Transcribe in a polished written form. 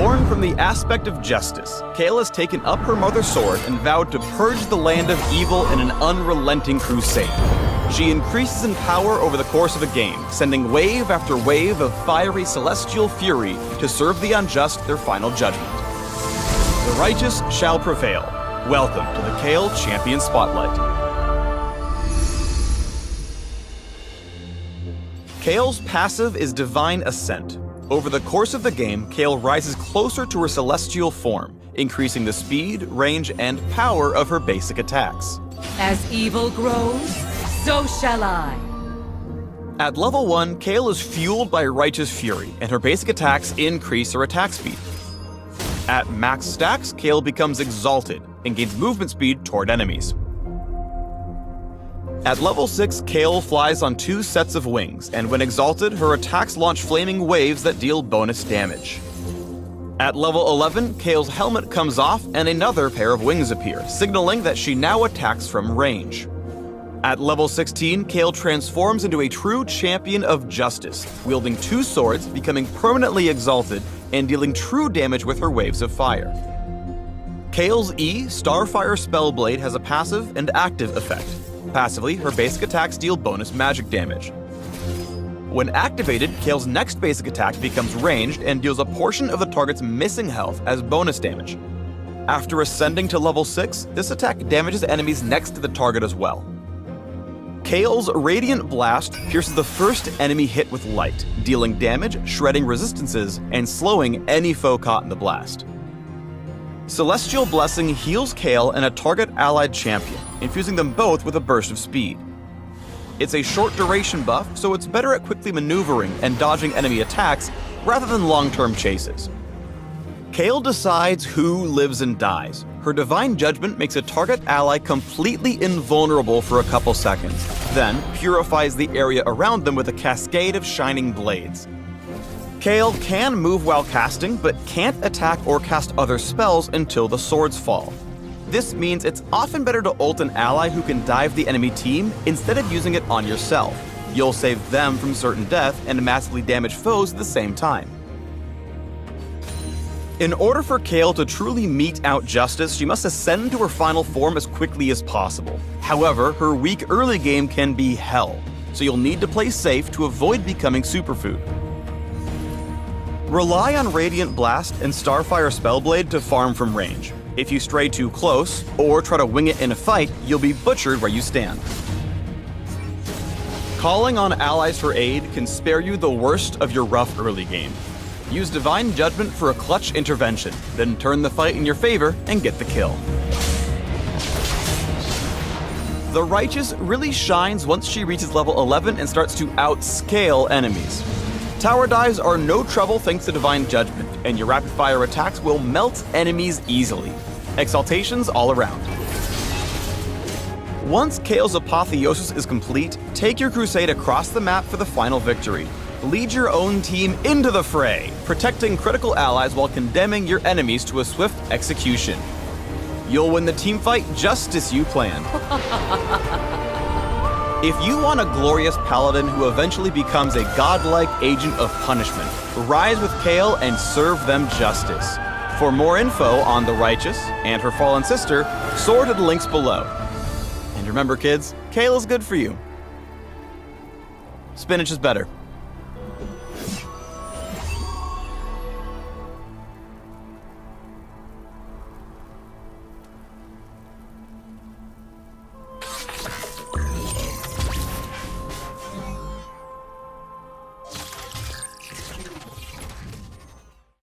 Born from the aspect of justice, Kayle has taken up her mother's sword and vowed to purge the land of evil in an unrelenting crusade. She increases in power over the course of a game, sending wave after wave of fiery celestial fury to serve the unjust their final judgment. The righteous shall prevail. Welcome to the Kayle Champion Spotlight. Kayle's passive is Divine Ascent. Over the course of the game, Kayle rises closer to her celestial form, increasing the speed, range, and power of her basic attacks. As evil grows, so shall I. At level 1, Kayle is fueled by Righteous Fury, and her basic attacks increase her attack speed. At max stacks, Kayle becomes Exalted and gains movement speed toward enemies. At level 6, Kayle flies on 2 sets of wings, and when exalted, her attacks launch flaming waves that deal bonus damage. At level 11, Kayle's helmet comes off and another pair of wings appear, signaling that she now attacks from range. At level 16, Kayle transforms into a true champion of justice, wielding 2 swords, becoming permanently exalted, and dealing true damage with her waves of fire. Kayle's E, Starfire Spellblade, has a passive and active effect. Passively, her basic attacks deal bonus magic damage. When activated, Kayle's next basic attack becomes ranged and deals a portion of the target's missing health as bonus damage. After ascending to level 6, this attack damages enemies next to the target as well. Kayle's Radiant Blast pierces the first enemy hit with light, dealing damage, shredding resistances, and slowing any foe caught in the blast. Celestial Blessing heals Kayle and a target allied champion, infusing them both with a burst of speed. It's a short duration buff, so it's better at quickly maneuvering and dodging enemy attacks rather than long-term chases. Kayle decides who lives and dies. Her Divine Judgment makes a target ally completely invulnerable for a couple seconds, then purifies the area around them with a cascade of shining blades. Kayle can move while casting, but can't attack or cast other spells until the swords fall. This means it's often better to ult an ally who can dive the enemy team instead of using it on yourself. You'll save them from certain death and massively damage foes at the same time. In order for Kayle to truly mete out justice, she must ascend to her final form as quickly as possible. However, her weak early game can be hell, so you'll need to play safe to avoid becoming superfood. Rely on Radiant Blast and Starfire Spellblade to farm from range. If you stray too close, or try to wing it in a fight, you'll be butchered where you stand. Calling on allies for aid can spare you the worst of your rough early game. Use Divine Judgment for a clutch intervention, then turn the fight in your favor and get the kill. The Righteous really shines once she reaches level 11 and starts to outscale enemies. Tower dives are no trouble thanks to Divine Judgment, and your rapid-fire attacks will melt enemies easily. Exaltations all around. Once Kayle's apotheosis is complete, take your crusade across the map for the final victory. Lead your own team into the fray, protecting critical allies while condemning your enemies to a swift execution. You'll win the teamfight just as you planned. If you want a glorious paladin who eventually becomes a godlike agent of punishment, rise with Kayle and serve them justice. For more info on the Righteous and her fallen sister, soar to the links below. And remember kids, Kayle is good for you. Spinach is better.